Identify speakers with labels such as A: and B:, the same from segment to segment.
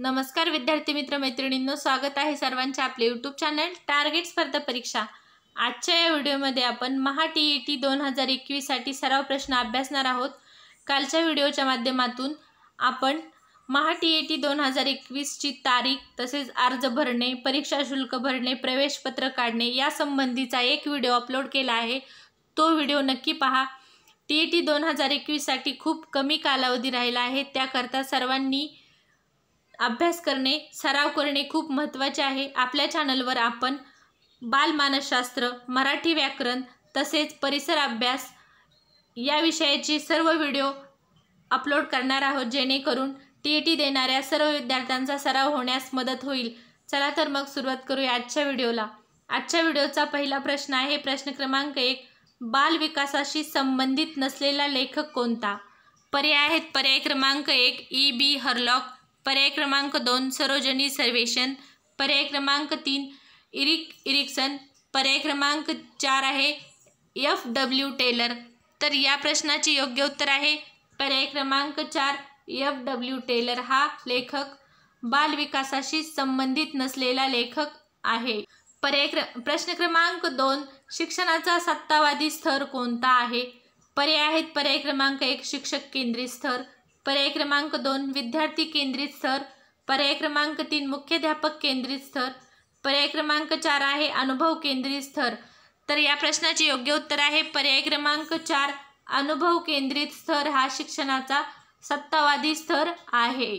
A: नमस्कार विद्यार्थी मित्र मैत्रिणींनो, स्वागत आहे सर्वांचे आपले यूट्यूब चॅनल टार्गेट स्पर्धा परीक्षा। आजच्या या व्हिडिओमध्ये आपण महा टीईटी 2021 साठी सराव प्रश्न अभ्यासणार आहोत। कालच्या व्हिडिओच्या माध्यमातून आपण महा टीईटी 2021 ची तारीख, तसेच अर्ज भरणे, परीक्षा शुल्क भरणे, प्रवेश पत्र काढणे या संबंधीचा एक व्हिडिओ अपलोड केला आहे। तो व्हिडिओ नक्की पहा। टीईटी 2021 साठी खूप कमी कालावधी राहिला आहे, त्याकरता सर्वांनी अभ्यास करणे, सराव करणे खूप महत्त्वाचे आहे। आपल्या चॅनलवर आपण बालमानसशास्त्र, मराठी व्याकरण तसेच परिसर अभ्यास या विषयाचे सर्व व्हिडिओ अपलोड करणार आहोत, जेणेकरून टीईटी देणाऱ्या सर्व विद्यार्थ्यांचा सराव होण्यास मदत होईल। चला तर मग सुरुवात करूया आजच्या व्हिडिओला। आजच्या व्हिडिओचा पहिला प्रश्न आहे प्रश्न क्रमांक 1, बाल विकासाशी संबंधित नसलेला लेखक कोणता? पर्याय आहेत पर्याय क्रमांक 1 ई.बी. हरलॉक, पर्याय क्रमांक 2 सरोजिनी सर्वेक्षण, पर्याय क्रमांक 3 इरिकसन, पर्याय क्रमांक 4 आहे एफ.डब्ल्यू. टेलर। तर या प्रश्नाचे योग्य उत्तर आहे पर्याय क्रमांक 4 एफ.डब्ल्यू. टेलर हा लेखक बाल विकासाशी संबंधित नसलेला लेखक आहे। प्रश्न क्रमांक 2, शिक्षणाचा सत्तावादी स्तर कोणता आहे? पर्याय आहेत पर्याय क्रमांक 1 शिक्षक केंद्रित स्तर, पर्याय क्रमांक 2 विद्यार्थी केंद्रित स्तर, पर्याय क्रमांक 3 मुख्याध्यापक केंद्रित स्तर, पर्याय क्रमांक 4 आहे अनुभव केंद्रित स्तर। तर या प्रश्नाचे योग्य उत्तर आहे पर्याय क्रमांक 4 अनुभव केंद्रित स्तर हा शिक्षणाचा सत्तावादी स्तर आहे।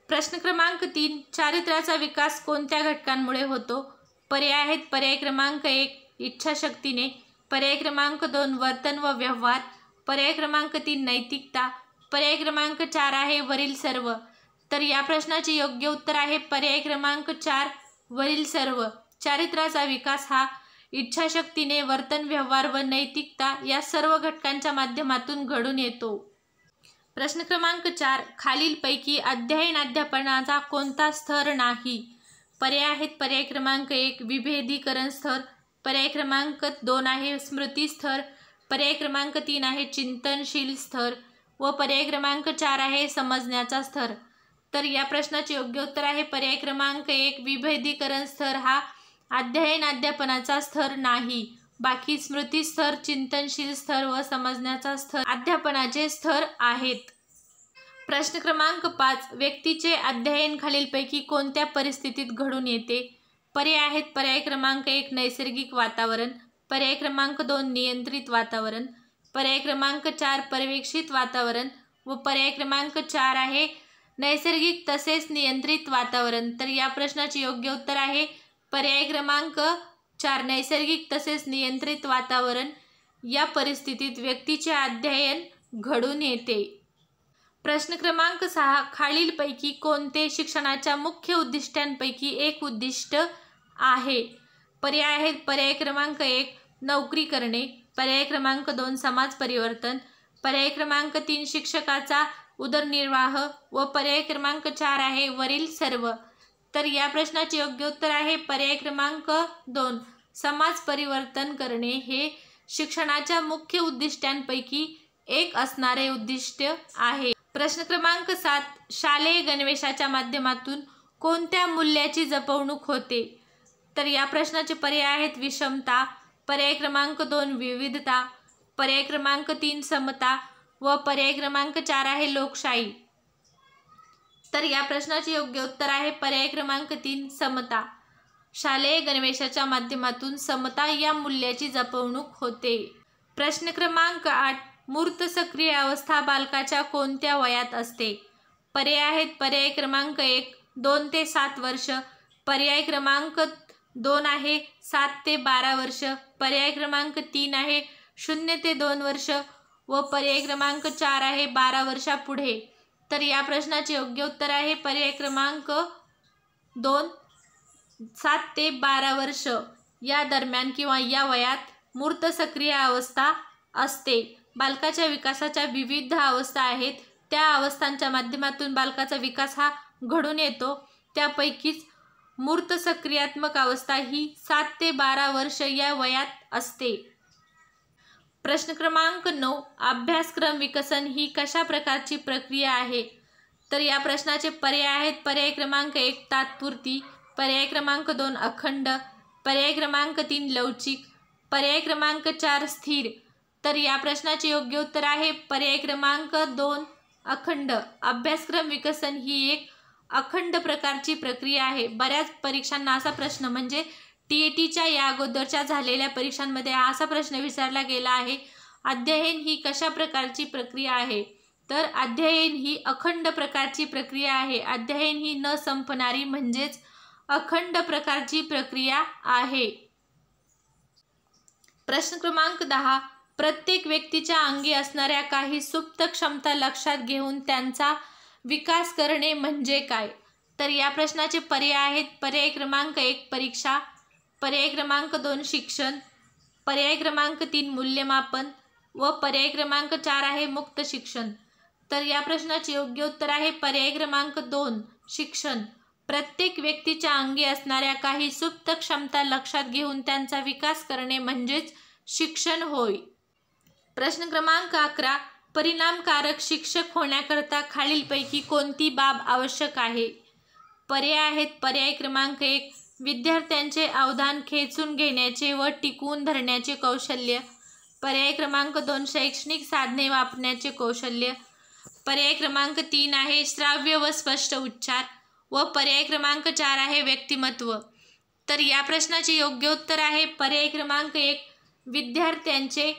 A: प्रश्न क्रमांक 3, चारित्र्याचा विकास कोणत्या घटकांमुळे होतो? पर्याय आहेत पर्याय क्रमांक 1 इच्छाशक्तीने, पर्याय क्रमांक 2 वर्तन व व्यवहार, पर्याय क्रमांक 3 नैतिकता, पर्याय क्रमांक 4 आहे वरील सर्व। तर या प्रश्नाचे योग्य उत्तर आहे पर्याय क्रमांक 4 वरील सर्व। चारित्र्याचा विकास हा इच्छाशक्तीने, वर्तन, व्यवहार व नैतिकता या सर्व घटकांच्या माध्यमातून घडून येतो। प्रश्न क्रमांक 4, खालीलपैकी अध्ययन अध्यापनाचा कोणता स्तर नाही? पर्याय आहेत पर्याय क्रमांक 1 विभेदीकरण स्तर, पर्याय क्रमांक 2 आहे स्मृती स्तर, पर्याय क्रमांक 3 आहे चिंतनशील स्तर व पर्याय क्रमांक 4 आहे समजण्याचा स्तर। तर या प्रश्नाचे योग्य उत्तर आहे पर्याय क्रमांक 1 विभेदीकरण स्तर हा अध्ययन अध्यापनाचा स्तर नाही। बाकी स्मृती स्तर, चिंतनशील स्तर व समजण्याचा स्तर अध्यापनाचे स्तर आहेत। प्रश्न क्रमांक 5, व्यक्तीचे अध्ययन खालीलपैकी कोणत्या परिस्थितीत घडून येते? पर्याय आहेत पर्याय क्रमांक 1 नैसर्गिक वातावरण, पर्याय क्रमांक 2 नियंत्रित वातावरण, पर्याय क्रमांक 4 पर्यवेक्षित वातावरण व पर्याय क्रमांक 4 आहे नैसर्गिक तसेच नियंत्रित वातावरण। तर या प्रश्नाचे योग्य उत्तर आहे पर्याय क्रमांक 4 नैसर्गिक तसेच नियंत्रित वातावरण या परिस्थितीत व्यक्तीचे अध्ययन घडून येते। प्रश्न क्रमांक 6, खालीलपैकी कोणते शिक्षणाच्या मुख्य उद्दिष्टांपैकी एक उद्दिष्ट आहे? पर्याय आहेत पर्याय क्रमांक 1 नोकरी करणे, पर्याय क्रमांक 2 समाज परिवर्तन, पर्याय क्रमांक 3 शिक्षकाचा उदरनिर्वाह व पर्याय क्रमांक 4 आहे वरील सर्व। तर या प्रश्नाचे योग्य उत्तर आहे पर्याय क्रमांक 2 समाज परिवर्तन करणे हे शिक्षणाच्या मुख्य उद्दिष्टांपैकी एक असणारे उद्दिष्ट आहे। प्रश्न क्रमांक 7, शालेय गणवेशाच्या माध्यमातून कोणत्या मूल्याची जपवणूक होते? तर या प्रश्नाचे पर्याय आहेत विषमता, पर्याय क्रमांक 2 विविधता, पर्याय क्रमांक 3 समता व पर्याय क्रमांक 4 आहे लोकशाही। तर या प्रश्नाचे योग्य उत्तर आहे पर्याय क्रमांक 3 समता। शालेय गणवेशाच्या माध्यमातून समता या मूल्याची जपवणूक होते। प्रश्न क्रमांक 8, मूर्त सक्रिय अवस्था बालकाच्या कोणत्या वयात असते? पर्याय आहेत पर्याय क्रमांक 1 2 ते 7 वर्ष, पर्याय क्रमांक 2 आहे 7 ते 12 वर्ष, पर्याय क्रमांक 3 आहे 0 ते 2 वर्ष व पर्याय क्रमांक 4 आहे 12 वर्षापुढे। तर या प्रश्नाचे योग्य उत्तर आहे पर्याय क्रमांक 2 7 ते 12 वर्ष या दरम्यान किंवा या वयात मूर्त सक्रिय अवस्था असते। बालकाच्या विकासाच्या विविध अवस्था आहेत, त्या अवस्थांच्या माध्यमातून बालकाचा विकास हा घडून येतो। त्यापैकीच मूर्त सक्रियात्मक अवस्था ही 7 ते 12 वर्ष या वयात असते। प्रश्न क्रमांक 9, अभ्यासक्रम विकसन ही कशा प्रकारची प्रक्रिया आहे? तर या प्रश्नाचे पर्याय आहेत. पर्याय क्रमांक 1 तात्पुरती, पर्याय क्रमांक 2 अखंड, पर्याय क्रमांक 3 लवचिक, पर्याय क्रमांक 4 स्थिर. तर या प्रश्नाचे योग्य उत्तर आहे पर्याय क्रमांक 2 अखंड. अभ्यासक्रम विकसन ही एक अखंड प्रकारची प्रक्रिया आहे. बऱ्याच परीक्षांना असा प्रश्न म्हणजे TETच्या या अगोदरच्या झालेल्या परीक्षांमध्ये असा प्रश्न विचारला गेला आहे, अध्ययन ही कशा प्रकारची प्रक्रिया आहे. तर अध्ययन ही अखंड प्रकारची प्रक्रिया आहे. अध्ययन ही न संपणारी म्हणजेच अखंड प्रकारची प्रक्रिया आहे. प्रश्न क्रमांक 10. प्रत्येक व्यक्तीच्या अंगी असणाऱ्या काही सुप्त क्षमता लक्षात घेऊन त्यांचा विकास करणे म्हणजे काय. तर या प्रश्नाचे पर्याय आहेत. पर्याय क्रमांक 1 परीक्षा, पर्याय क्रमांक 2 शिक्षण, पर्याय क्रमांक 3 मूल्यमापन व पर्याय क्रमांक 4 आहे मुक्त शिक्षण. तर या प्रश्नाचे योग्य उत्तर आहे पर्याय क्रमांक 2 शिक्षण. प्रत्येक व्यक्तीच्या अंगी असणाऱ्या काही सुप्त क्षमता लक्षात घेऊन त्यांचा विकास करणे म्हणजेच शिक्षण होय. प्रश्न क्रमांक 11. परिणामकारक शिक्षक होण्याकरता खालीलपैकी कोणती बाब आवश्यक आहे. पर्याय आहेत. पर्याय क्रमांक 1 विद्यार्थ्यांचे अवधान खेचून घेण्याचे व टिकवून धरण्याचे कौशल्य, पर्याय क्रमांक 2 शैक्षणिक साधने वापरण्याचे कौशल्य, पर्याय क्रमांक 3 आहे श्राव्य व स्पष्ट उच्चार व पर्याय क्रमांक 4 आहे व्यक्तिमत्व. तर या प्रश्नाचे योग्य उत्तर आहे पर्याय क्रमांक 1 विद्यार्थ्यांचे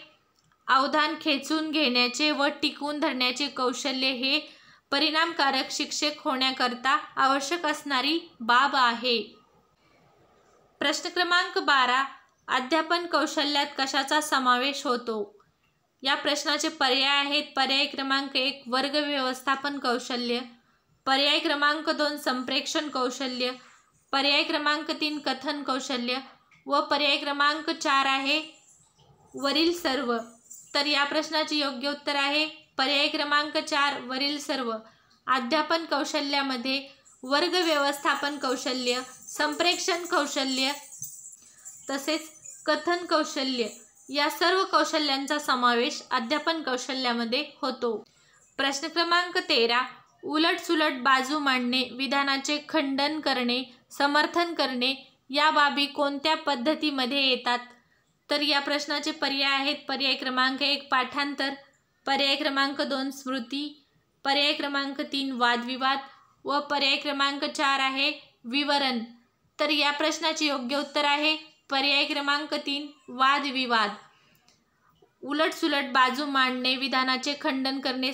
A: अवधान खेचून घेण्याचे व टिकवून धरण्याचे कौशल्य हे परिणामकारक शिक्षक होण्याकरता आवश्यक असणारी बाब आहे. प्रश्न क्रमांक 12. अध्यापन कौशल्यात कशाचा समावेश होतो. या प्रश्नाचे पर्याय आहेत. पर्याय क्रमांक 1 वर्ग व्यवस्थापन कौशल्य, पर्याय क्रमांक 2 संप्रेषण कौशल्य, पर्याय क्रमांक 3 कथन कौशल्य व पर्याय क्रमांक 4 आहे वरील सर्व. तर या प्रश्नाचे योग्य उत्तर आहे पर्याय क्रमांक 4 वरील सर्व. अध्यापन कौशल्यामध्ये वर्ग व्यवस्थापन कौशल्य, संप्रेषण कौशल्य तसेच कथन कौशल्य या सर्व कौशल्यांचा समावेश अध्यापन कौशल्यामध्ये होतो. प्रश्न क्रमांक 13. उलटसुलट बाजू मांडणे, विधानाचे खंडन करणे, समर्थन करणे या बाबी कोणत्या पद्धतीमध्ये येतात. तर या प्रश्नाचे पर्याय आहेत. पर्याय क्रमांक 1 पाठांतर, पर्याय क्रमांक 2 स्मृती, पर्याय क्रमांक 3 वादविवाद व पर्याय क्रमांक 4 आहे विवरण. तर या प्रश्नाचे योग्य उत्तर आहे पर्याय क्रमांक 3 वादविवाद. उलटसुलट बाजू मांडणे, विधानाचे खंडन करणे,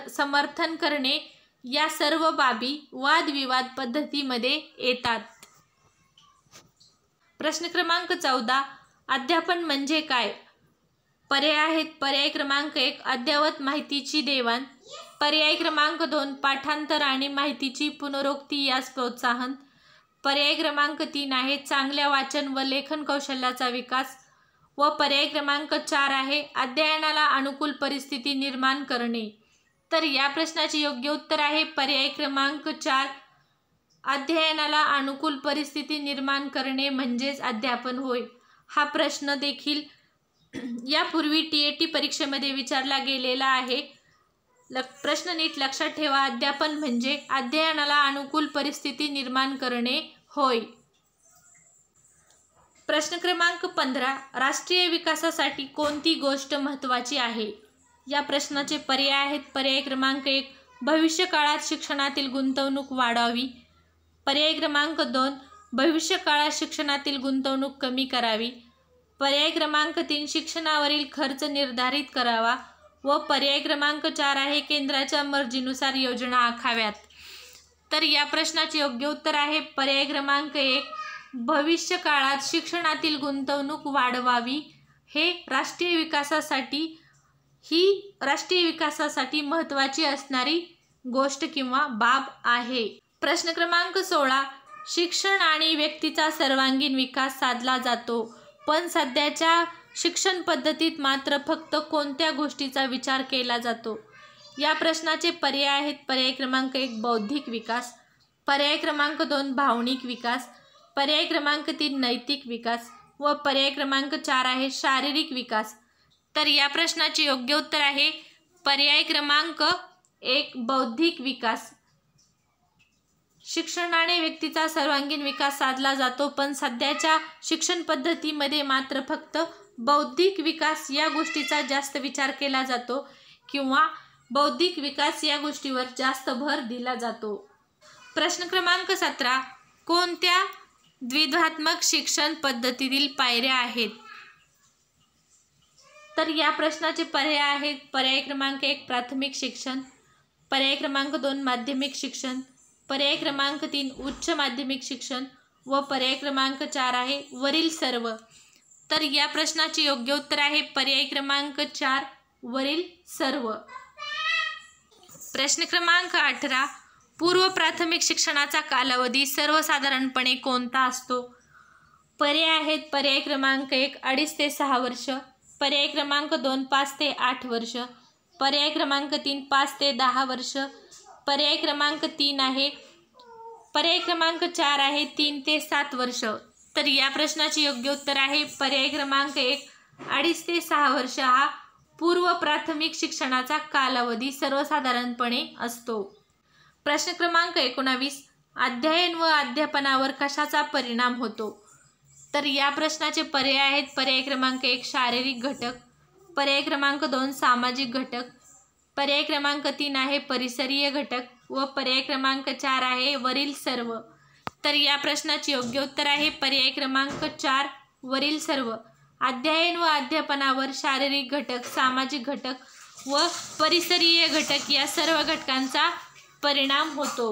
A: समर्थन करणे या सर्व बाबी वादविवाद पद्धतीमध्ये येतात. प्रश्न क्रमांक 14. अध्यापन म्हणजे काय. पर्याय आहेत. पर्याय क्रमांक 1 अद्ययावत माहितीची देवाण, पर्याय क्रमांक 2 पाठांतर आणि माहितीची पुनरोक्ती यास प्रोत्साहन, पर्याय क्रमांक 3 आहे चांगल्या वाचन व लेखन कौशल्याचा विकास व पर्याय क्रमांक 4 आहे अध्ययनाला अनुकूल परिस्थिती निर्माण करणे. तर या प्रश्नाचे योग्य उत्तर आहे पर्याय क्रमांक 4 अध्ययनाला अनुकूल परिस्थिती निर्माण करणे म्हणजेच अध्यापन होय. हा प्रश्न देखील यापूर्वी TET परीक्षेमध्ये विचारला गेलेला आहे. प्रश्न नीट लक्षात ठेवा. अध्यापन म्हणजे अध्ययनाला अनुकूल परिस्थिती निर्माण करणे होय. प्रश्न क्रमांक 15. राष्ट्रीय विकासासाठी कोणती गोष्ट महत्त्वाची आहे. या प्रश्नाचे पर्याय आहेत. पर्याय क्रमांक 1 भविष्य काळात शिक्षणातील गुंतवणूक वाढावी, पर्याय क्रमांक 2 भविष्य काळात शिक्षणातील गुंतवणूक कमी करावी, पर्याय क्रमांक 3 शिक्षणावरील खर्च निर्धारित करावा व पर्याय क्रमांक 4 आहे केंद्राच्या मर्जीनुसार योजना आखाव्यात. तर या प्रश्नाचे योग्य उत्तर आहे पर्याय क्रमांक 1 भविष्य काळात शिक्षणातील गुंतवणूक वाढवावी. हे राष्ट्रीय विकासासाठी महत्त्वाची असणारी गोष्ट किंवा बाब आहे. प्रश्न क्रमांक 16. शिक्षण आणि व्यक्तीचा सर्वांगीण विकास साधला जातो, पण सध्याच्या शिक्षण पद्धतीत मात्र फक्त कोणत्या गोष्टीचा विचार केला जातो. या प्रश्नाचे पर्याय आहेत. पर्याय क्रमांक 1 बौद्धिक विकास, पर्याय क्रमांक 2 भावनिक विकास, पर्याय क्रमांक 3 नैतिक विकास व पर्याय क्रमांक 4 आहे शारीरिक विकास. तर या प्रश्नाचे योग्य उत्तर आहे पर्याय क्रमांक 1 बौद्धिक विकास. शिक्षणाने व्यक्तीचा सर्वांगीण विकास साधला जातो, पण सध्याच्या शिक्षण पद्धतीमध्ये मात्र फक्त बौद्धिक विकास या गोष्टीचा जास्त विचार केला जातो किंवा बौद्धिक विकास या गोष्टीवर जास्त भर दिला जातो. प्रश्न क्रमांक 17. कोणत्या द्विधात्मक शिक्षण पद्धतीतील पायऱ्या आहेत? तर या प्रश्नाचे पर्याय आहेत. पर्याय क्रमांक 1 प्राथमिक शिक्षण, पर्याय क्रमांक 2 माध्यमिक शिक्षण, पर्याय क्रमांक 3 उच्च माध्यमिक शिक्षण व पर्याय क्रमांक 4 आहे वरील सर्व. तर या प्रश्नाचे योग्य उत्तर आहे पर्याय क्रमांक 4 वरील सर्व. प्रश्न क्रमांक 18. पूर्व प्राथमिक शिक्षणाचा कालावधी सर्वसाधारणपणे कोणता असतो? पर्याय आहेत. पर्याय क्रमांक 1 2.5 ते 6 वर्ष, पर्याय क्रमांक 2 5 ते 8 वर्ष, पर्याय क्रमांक 3 5 ते 10 वर्ष, पर्याय क्रमांक 3 आहे पर्याय क्रमांक 4 आहे 3 ते 7 वर्ष. तर या प्रश्नाचे योग्य उत्तर आहे पर्याय क्रमांक 1 2.5 ते 6 वर्ष हा पूर्व प्राथमिक शिक्षणाचा कालावधी सर्वसाधारणपणे असतो. प्रश्न क्रमांक 19. अध्ययन व अध्यापनावर कशाचा परिणाम होतो? तर या प्रश्नाचे पर्याय आहेत. पर्याय क्रमांक 1 शारीरिक घटक, पर्याय क्रमांक 2 सामाजिक घटक, पर्याय क्रमांक 3 आहे परिसरीय घटक व पर्याय क्रमांक 4 आहे वरील सर्व. तर या प्रश्नाचे योग्य उत्तर आहे पर्याय क्रमांक 4 वरील सर्व. अध्ययन व अध्यापनावर शारीरिक घटक, सामाजिक घटक व परिसरीय घटक या सर्व घटकांचा परिणाम होतो.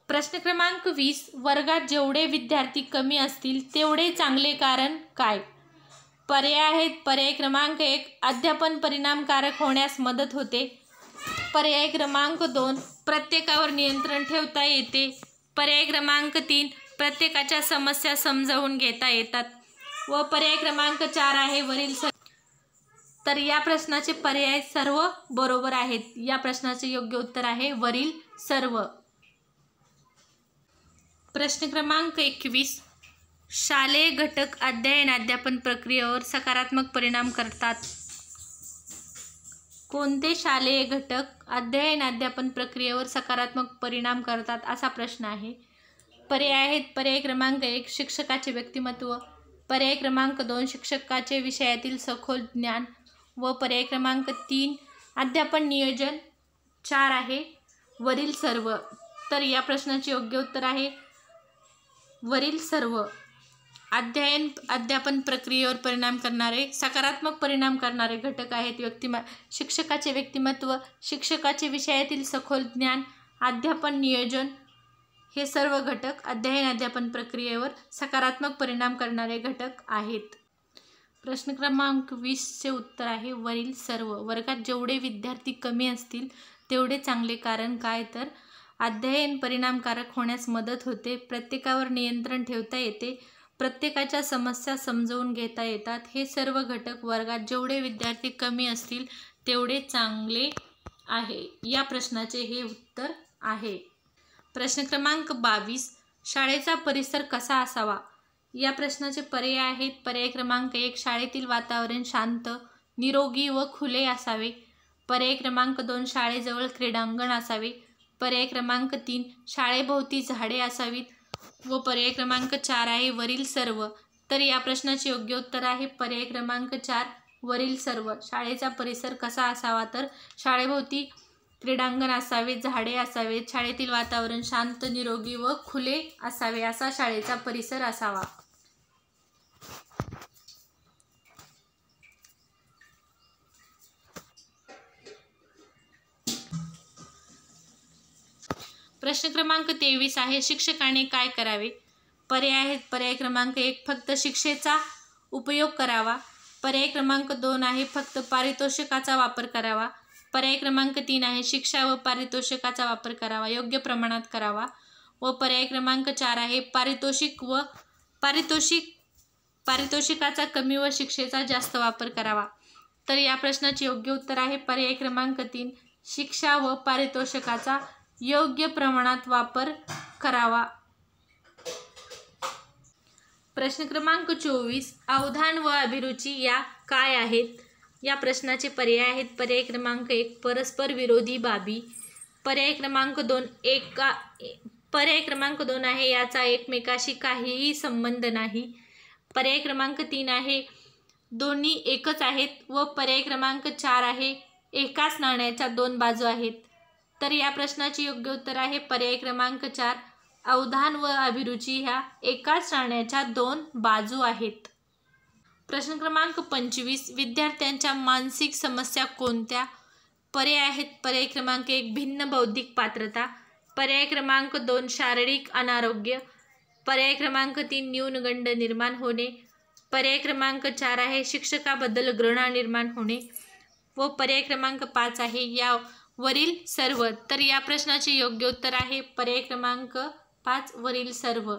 A: प्रश्न क्रमांक 20. वर्गात जेवढे विद्यार्थी कमी असतील तेवढे चांगले कारण काय? पर्याय आहेत. पर्याय क्रमांक 1 अध्यापन परिणामकारक होण्यास मदत होते, पर्याय क्रमांक 2 प्रत्येकावर नियंत्रण ठेवता येते, पर्याय क्रमांक 3 प्रत्येकाच्या समस्या समजावून घेता येतात व पर्याय क्रमांक 4 आहे वरील सर्व. तर या प्रश्नाचे पर्याय सर्व बरोबर आहेत. या प्रश्नाचे योग्य उत्तर आहे वरील सर्व. प्रश्न क्रमांक 21. शालेय घटक अध्ययन अध्यापन प्रक्रियेवर सकारात्मक परिणाम करतात. कोणते शालेय घटक अध्ययन अध्यापन प्रक्रियेवर सकारात्मक परिणाम करतात असा प्रश्न आहे. पर्याय आहेत. पर्याय क्रमांक 1 शिक्षकाचे व्यक्तिमत्व, पर्याय क्रमांक 2 शिक्षकाचे विषयातील सखोल ज्ञान व पर्याय क्रमांक 3 अध्यापन नियोजन, 4 आहे वरील सर्व. तर या प्रश्नाचे योग्य उत्तर आहे वरील सर्व. अध्ययन अध्यापन प्रक्रियेवर परिणाम करणारे सकारात्मक परिणाम करणारे घटक आहेत शिक्षकाचे व्यक्तिमत्व, शिक्षकाचे विषयातील सखोल ज्ञान, अध्यापन नियोजन हे सर्व घटक अध्ययन अध्यापन प्रक्रियेवर सकारात्मक परिणाम करणारे घटक आहेत. प्रश्न क्रमांक 20चे उत्तर आहे वरील सर्व. वर्गात जेवढे विद्यार्थी कमी असतील तेवढे चांगले कारण काय? तर अध्ययन परिणामकारक होण्यास मदत होते, प्रत्येकावर नियंत्रण ठेवता येते, प्रत्येकाच्या समस्या समजवून घेता येतात. हे सर्व घटक वर्गात जेवढे विद्यार्थी कमी असतील तेवढे चांगले आहे. या प्रश्नाचे हे उत्तर आहे. प्रश्न क्रमांक 22. शाळेचा परिसर कसा असावा? या प्रश्नाचे पर्याय आहेत. पर्याय क्रमांक 1 शाळेतील वातावरण शांत, निरोगी व खुले असावे, पर्याय क्रमांक 2 शाळेजवळ क्रीडांगण असावे, पर्याय क्रमांक 3 शाळेभोवती झाडे असावीत व पर्याय क्रमांक 4 आहे वरील सर्व. तर या प्रश्नाचे योग्य उत्तर आहे पर्याय क्रमांक 4 वरील सर्व. शाळेचा परिसर कसा असावा? तर शाळेभोवती क्रीडांगण असावे, झाडे असावेत, शाळेतील वातावरण शांत, निरोगी व खुले असावे असा शाळेचा परिसर असावा. प्रश्न क्रमांक 23 आहे शिक्षकाने काय करावे? पर्याय आहेत. पर्याय क्रमांक 1 फक्त शिक्षेचा उपयोग करावा, पर्याय क्रमांक 2 आहे फक्त पारितोषिकाचा वापर करावा, पर्याय क्रमांक 3 आहे शिक्षा व पारितोषिकाचा वापर करावा, योग्य प्रमाणात करावा व पर्याय क्रमांक 4 आहे पारितोषिकाचा कमी व शिक्षेचा जास्त वापर करावा. तर या प्रश्नाचे योग्य उत्तर आहे पर्याय क्रमांक 3 शिक्षा व पारितोषिकाचा योग्य प्रमाणात वापर करावा. प्रश्न क्रमांक 24. अवधान व अभिरुची या काय आहेत? या प्रश्नाचे पर्याय आहेत. पर्याय क्रमांक 1 परस्पर विरोधी बाबी, पर्याय क्रमांक 2 पर्याय क्रमांक 2 आहे याचा एकमेकाशी काहीही संबंध नाही. पर्याय क्रमांक 3 आहे दोन्ही एकच आहेत व पर्याय क्रमांक 4 आहे एकाच नाण्याच्या 2 बाजू आहेत. तर या प्रश्नाचे योग्य उत्तर आहे पर्याय क्रमांक 4. अवधान व अभिरुची ह्या एकाच नाण्याच्या 2 बाजू आहेत. प्रश्न क्रमांक 25. विद्यार्थ्यांच्या मानसिक समस्या कोणत्या? पर्याय आहेत पर्याय क्रमांक 1 भिन्न बौद्धिक पात्रता, पर्याय क्रमांक 2 शारीरिक अनारोग्य, पर्याय क्रमांक 3 न्यूनगंड निर्माण होणे, पर्याय क्रमांक 4 आहे शिक्षकाबद्दल घृणा निर्माण होणे व पर्याय क्रमांक 5 आहे या वरील सर्व. तर या प्रश्नाचे योग्य उत्तर आहे पर्याय क्रमांक 5 वरील सर्व.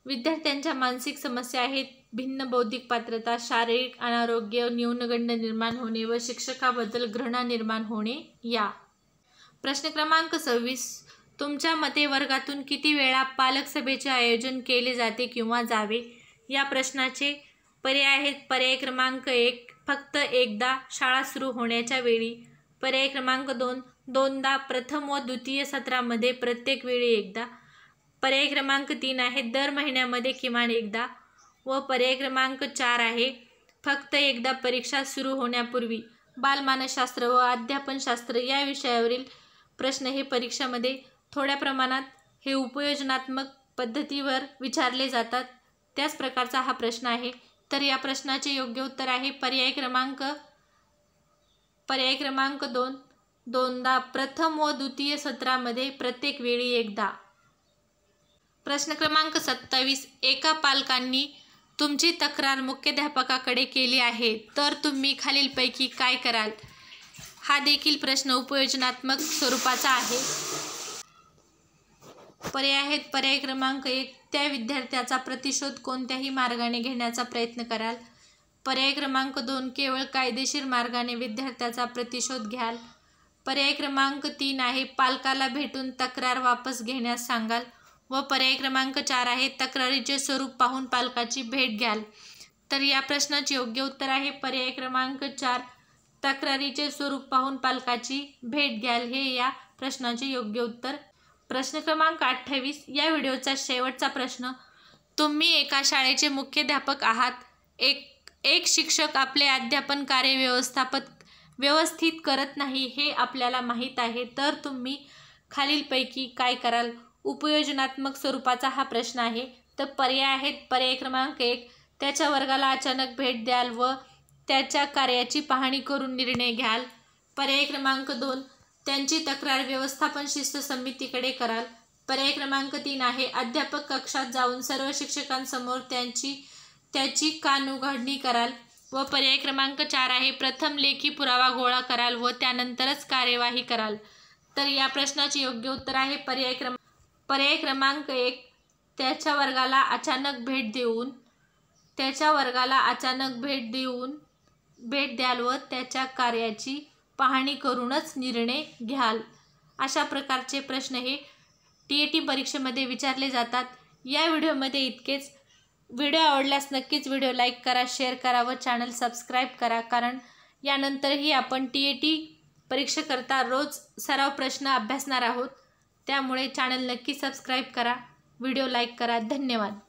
A: विद्यार्थ्यांच्या मानसिक समस्या आहेत भिन्न बौद्धिक पात्रता, शारीरिक अनारोग्य, न्यूनगंड निर्माण होणे व शिक्षकाबद्दल घृणा निर्माण होणे या. प्रश्न क्रमांक 26. तुमच्या मते वर्गातून किती वेळा पालक सभेचे आयोजन केले जाते किंवा जावे? या प्रश्नाचे पर्याय आहेत पर्याय क्रमांक 1 फक्त एकदा शाळा सुरू होण्याच्या वेळी, पर्याय क्रमांक 2 दोनदा प्रथम व द्वितीय सत्रामध्ये प्रत्येक वेळी एकदा, पर्याय क्रमांक 3 आहे दर महिन्यामध्ये किमान एकदा व पर्याय क्रमांक 4 आहे फक्त एकदा परीक्षा सुरू होण्यापूर्वी. बालमानसशास्त्र व अध्यापनशास्त्र या विषयावरील प्रश्न हे परीक्षामध्ये थोड्या प्रमाणात हे उपयोजनात्मक पद्धतीवर विचारले जातात. त्याच प्रकारचा हा प्रश्न आहे. तर या प्रश्नाचे योग्य उत्तर आहे पर्याय क्रमांक 2 दोनदा प्रथम व द्वितीय सत्रामध्ये प्रत्येक वेळी एकदा. प्रश्न क्रमांक 27. एका पालकांनी तुमची तक्रार मुख्याध्यापकाकडे केली आहे तर तुम्ही खालीलपैकी काय कराल? हा देखील प्रश्न उपयोजनात्मक स्वरूपाचा आहे. पर्याय आहेत पर्याय क्रमांक 1 त्या विद्यार्थ्याचा प्रतिशोध कोणत्याही मार्गाने घेण्याचा प्रयत्न कराल, पर्याय क्रमांक 2 केवळ कायदेशीर मार्गाने विद्यार्थ्याचा प्रतिशोध घ्याल, पर्याय क्रमांक 3 आहे पालकाला भेटून तक्रार वापस घेण्यास सांगाल व पर्याय क्रमांक 4 आहे तक्रारीचे स्वरूप पाहून पालकाची भेट घ्याल. तर या प्रश्नाचे योग्य उत्तर आहे पर्याय क्रमांक 4 तक्रारीचे स्वरूप पाहून पालकाची भेट घ्याल हे या प्रश्नाचे योग्य उत्तर. प्रश्न क्रमांक 28. या व्हिडिओचा शेवटचा प्रश्न. तुम्ही एका शाळेचे मुख्याध्यापक आहात. एक शिक्षक आपले अध्यापन कार्य व्यवस्थित करत नाही हे आपल्याला माहीत आहे तर तुम्ही खालीलपैकी काय कराल? उपयोजनात्मक स्वरूपाचा हा प्रश्न आहे. तर पर्याय आहेत पर्याय क्रमांक 1 त्याच्या वर्गाला अचानक भेट द्याल व त्याच्या कार्याची पाहणी करून निर्णय घ्याल, पर्याय क्रमांक 2 त्यांची तक्रार व्यवस्थापन शिस्त समितीकडे कराल, पर्याय क्रमांक 3 आहे अध्यापक कक्षात जाऊन सर्व शिक्षकांसमोर त्याची कानउघाडणी कराल व पर्याय क्रमांक 4 आहे प्रथम लेखी पुरावा गोळा कराल व त्यानंतरच कार्यवाही कराल. तर या प्रश्नाचे योग्य उत्तर आहे पर्याय क्रमांक 1 त्याच्या वर्गाला अचानक भेट द्याल व त्याच्या कार्याची पाहणी करूनच निर्णय घ्याल. अशा प्रकारचे प्रश्न हे TET परीक्षेमध्ये विचारले जातात. या व्हिडिओमध्ये इतकेच. व्हिडिओ आवडल्यास नक्कीच व्हिडिओ लाईक करा, शेअर करा व चॅनल सबस्क्राईब करा, कारण यानंतरही आपण TET परीक्षेकरता रोज सराव प्रश्न अभ्यासणार आहोत. त्यामुळे चॅनल नक्की सबस्क्राईब करा, व्हिडिओ लाईक करा. धन्यवाद.